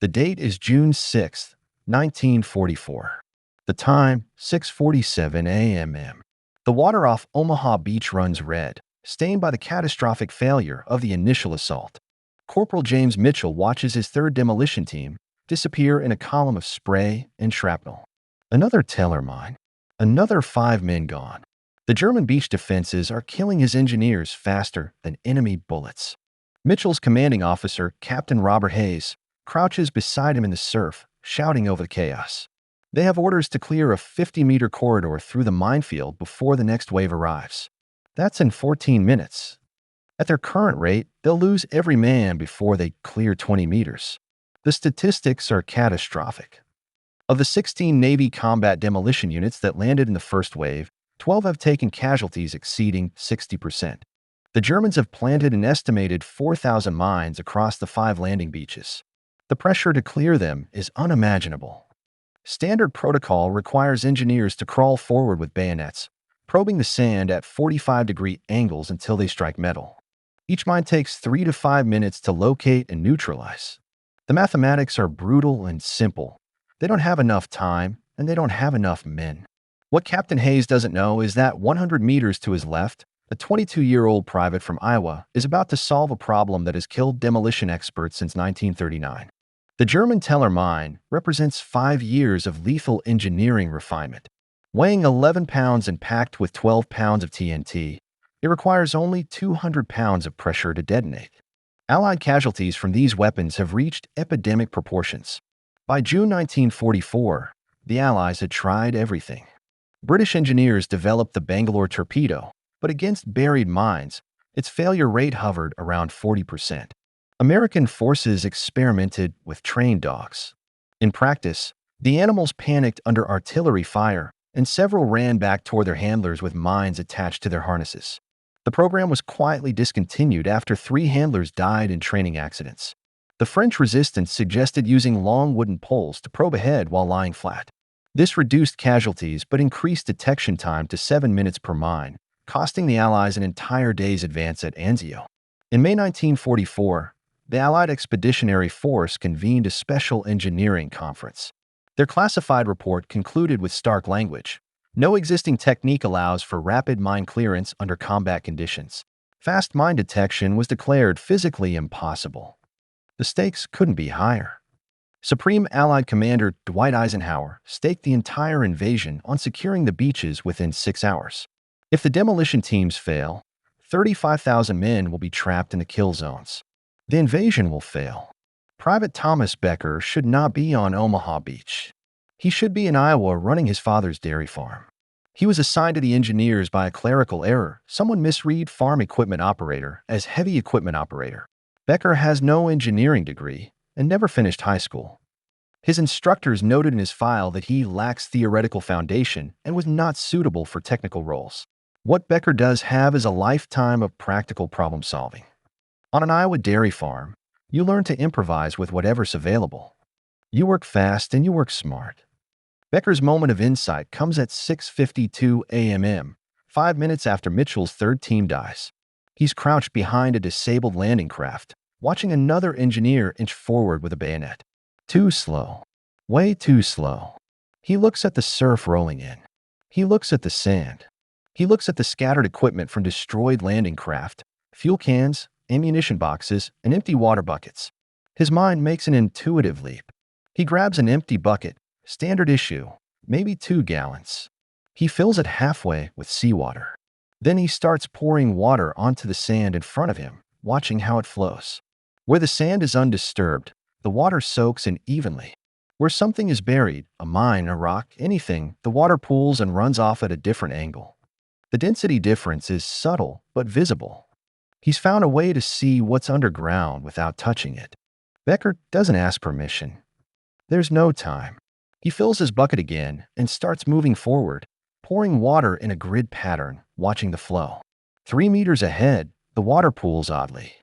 The date is June 6, 1944. The time, 6:47 a.m. The water off Omaha Beach runs red, stained by the catastrophic failure of the initial assault. Corporal James Mitchell watches his third demolition team disappear in a column of spray and shrapnel. Another teller mine. Another 5 men gone. The German beach defenses are killing his engineers faster than enemy bullets. Mitchell's commanding officer, Captain Robert Hayes, crouches beside him in the surf, shouting over the chaos. They have orders to clear a 50-meter corridor through the minefield before the next wave arrives. That's in 14 minutes. At their current rate, they'll lose every man before they clear 20 meters. The statistics are catastrophic. Of the 16 Navy combat demolition units that landed in the first wave, 12 have taken casualties exceeding 60%. The Germans have planted an estimated 4,000 mines across the 5 landing beaches. The pressure to clear them is unimaginable. Standard protocol requires engineers to crawl forward with bayonets, probing the sand at 45-degree angles until they strike metal. Each mine takes 3 to 5 minutes to locate and neutralize. The mathematics are brutal and simple. They don't have enough time, and they don't have enough men. What Captain Hayes doesn't know is that 100 meters to his left, a 22-year-old private from Iowa is about to solve a problem that has killed demolition experts since 1939. The German Teller mine represents 5 years of lethal engineering refinement. Weighing 11 pounds and packed with 12 pounds of TNT, it requires only 200 pounds of pressure to detonate. Allied casualties from these weapons have reached epidemic proportions. By June 1944, the Allies had tried everything. British engineers developed the Bangalore torpedo, but against buried mines, its failure rate hovered around 40%. American forces experimented with trained dogs. In practice, the animals panicked under artillery fire, and several ran back toward their handlers with mines attached to their harnesses. The program was quietly discontinued after 3 handlers died in training accidents. The French resistance suggested using long wooden poles to probe ahead while lying flat. This reduced casualties but increased detection time to 7 minutes per mine, costing the Allies an entire day's advance at Anzio. In May 1944, the Allied Expeditionary Force convened a special engineering conference. Their classified report concluded with stark language. No existing technique allows for rapid mine clearance under combat conditions. Fast mine detection was declared physically impossible. The stakes couldn't be higher. Supreme Allied Commander Dwight Eisenhower staked the entire invasion on securing the beaches within 6 hours. If the demolition teams fail, 35,000 men will be trapped in the kill zones. The invasion will fail. Private Thomas Becker should not be on Omaha Beach. He should be in Iowa running his father's dairy farm. He was assigned to the engineers by a clerical error. Someone misread farm equipment operator as heavy equipment operator. Becker has no engineering degree and never finished high school. His instructors noted in his file that he lacks theoretical foundation and was not suitable for technical roles. What Becker does have is a lifetime of practical problem solving. On an Iowa dairy farm, you learn to improvise with whatever's available. You work fast and you work smart. Becker's moment of insight comes at 6:52 a.m., 5 minutes after Mitchell's third team dies. He's crouched behind a disabled landing craft, watching another engineer inch forward with a bayonet. Too slow. Way too slow. He looks at the surf rolling in. He looks at the sand. He looks at the scattered equipment from destroyed landing craft, fuel cans, ammunition boxes, and empty water buckets. His mind makes an intuitive leap. He grabs an empty bucket, standard issue, maybe 2 gallons. He fills it halfway with seawater. Then he starts pouring water onto the sand in front of him, watching how it flows. Where the sand is undisturbed, the water soaks in evenly. Where something is buried, a mine, a rock, anything, the water pools and runs off at a different angle. The density difference is subtle but visible. He's found a way to see what's underground without touching it. Becker doesn't ask permission. There's no time. He fills his bucket again and starts moving forward, pouring water in a grid pattern, watching the flow. 3 meters ahead, the water pools oddly.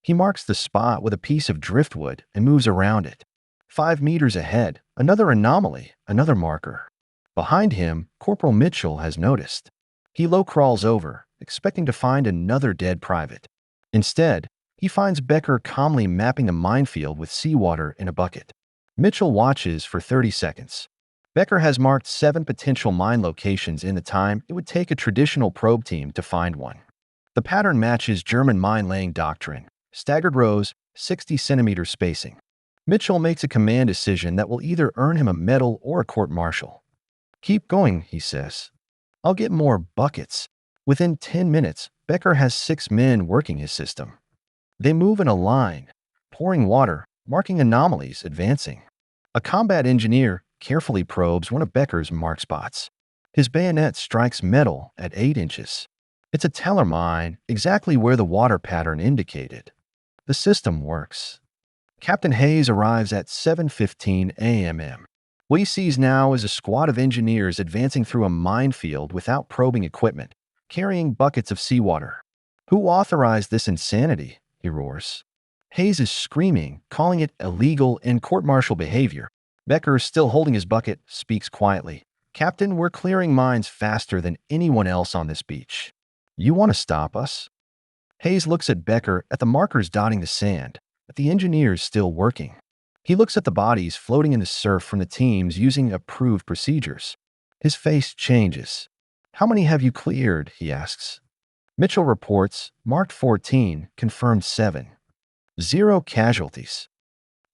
He marks the spot with a piece of driftwood and moves around it. 5 meters ahead, another anomaly, another marker. Behind him, Corporal Mitchell has noticed. He low crawls over, expecting to find another dead private. Instead, he finds Becker calmly mapping the minefield with seawater in a bucket. Mitchell watches for 30 seconds. Becker has marked 7 potential mine locations in the time it would take a traditional probe team to find one. The pattern matches German mine-laying doctrine, staggered rows, 60-centimeter spacing. Mitchell makes a command decision that will either earn him a medal or a court-martial. "Keep going," he says. "I'll get more buckets." Within 10 minutes, Becker has 6 men working his system. They move in a line, pouring water, marking anomalies, advancing. A combat engineer carefully probes one of Becker's mark spots. His bayonet strikes metal at 8 inches. It's a teller mine, exactly where the water pattern indicated. The system works. Captain Hayes arrives at 7:15 a.m. What he sees now is a squad of engineers advancing through a minefield without probing equipment, carrying buckets of seawater. "Who authorized this insanity?" he roars. Hayes is screaming, calling it illegal and court-martial behavior. Becker, still holding his bucket, speaks quietly. "Captain, we're clearing mines faster than anyone else on this beach. You want to stop us?" Hayes looks at Becker, at the markers dotting the sand, at the engineers still working. He looks at the bodies floating in the surf from the teams using approved procedures. His face changes. "How many have you cleared?" he asks. Mitchell reports, "Marked 14, confirmed 7. 0 casualties."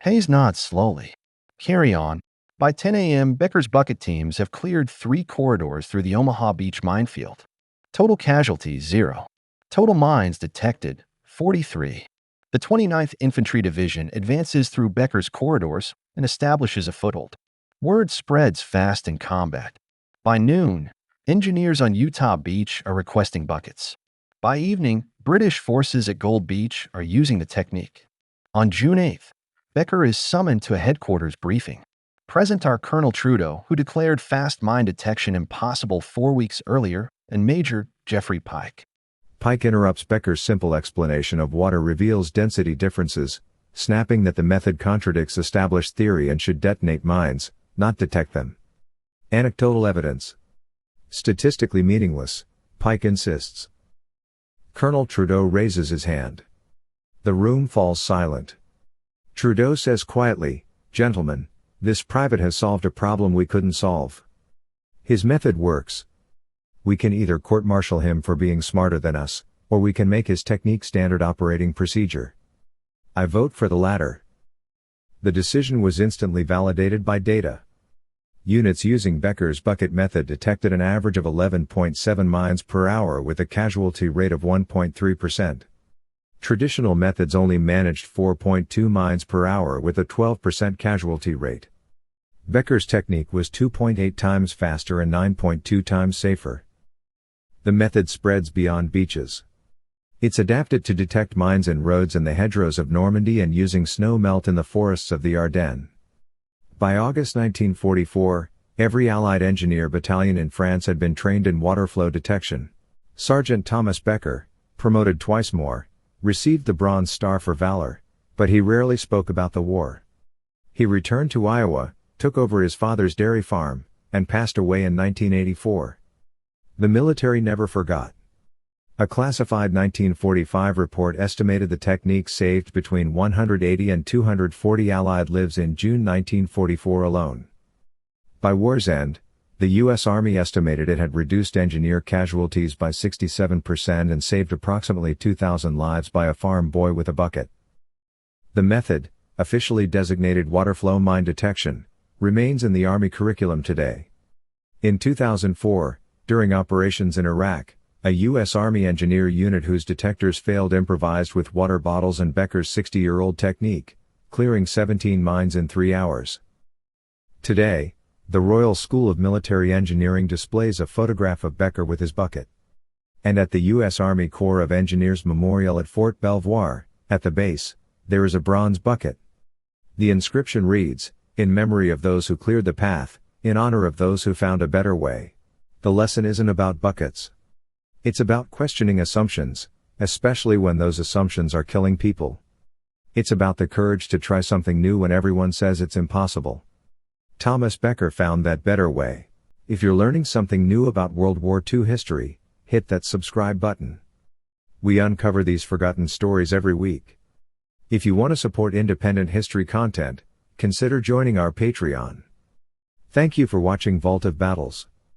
Hayes nods slowly. "Carry on." By 10 a.m., Becker's bucket teams have cleared 3 corridors through the Omaha Beach minefield. Total casualties, 0. Total mines detected, 43. The 29th Infantry Division advances through Becker's corridors and establishes a foothold. Word spreads fast in combat. By noon, engineers on Utah Beach are requesting buckets. By evening, British forces at Gold Beach are using the technique. On June 8th, Becker is summoned to a headquarters briefing. Present are Colonel Trudeau, who declared fast mine detection impossible 4 weeks earlier, and Major Jeffrey Pike. Pike interrupts Becker's simple explanation of water reveals density differences, snapping that the method contradicts established theory and should detonate mines, not detect them. Anecdotal evidence. Statistically meaningless, Pike insists. Colonel Trudeau raises his hand. The room falls silent. Trudeau says quietly, "Gentlemen, this private has solved a problem we couldn't solve. His method works. We can either court-martial him for being smarter than us, or we can make his technique standard operating procedure. I vote for the latter." The decision was instantly validated by data. Units using Becker's bucket method detected an average of 11.7 mines per hour with a casualty rate of 1.3%. Traditional methods only managed 4.2 mines per hour with a 12% casualty rate. Becker's technique was 2.8 times faster and 9.2 times safer. The method spreads beyond beaches. It's adapted to detect mines in roads in the hedgerows of Normandy and using snow melt in the forests of the Ardennes. By August 1944, every Allied engineer battalion in France had been trained in water flow detection. Sergeant Thomas Becker, promoted twice more, received the Bronze Star for valor, but he rarely spoke about the war. He returned to Iowa, took over his father's dairy farm, and passed away in 1984. The military never forgot. A classified 1945 report estimated the technique saved between 180 and 240 Allied lives in June 1944 alone. By war's end, the U.S. Army estimated it had reduced engineer casualties by 67% and saved approximately 2,000 lives by a farm boy with a bucket. The method, officially designated waterflow mine detection, remains in the Army curriculum today. In 2004, during operations in Iraq, a U.S. Army engineer unit whose detectors failed improvised with water bottles and Becker's 60-year-old technique, clearing 17 mines in 3 hours. Today, the Royal School of Military Engineering displays a photograph of Becker with his bucket. And at the U.S. Army Corps of Engineers Memorial at Fort Belvoir, at the base, there is a bronze bucket. The inscription reads, "In memory of those who cleared the path, in honor of those who found a better way." The lesson isn't about buckets. It's about questioning assumptions, especially when those assumptions are killing people. It's about the courage to try something new when everyone says it's impossible. Thomas Becker found that better way. If you're learning something new about World War II history, hit that subscribe button. We uncover these forgotten stories every week. If you want to support independent history content, consider joining our Patreon. Thank you for watching Vault of Battles.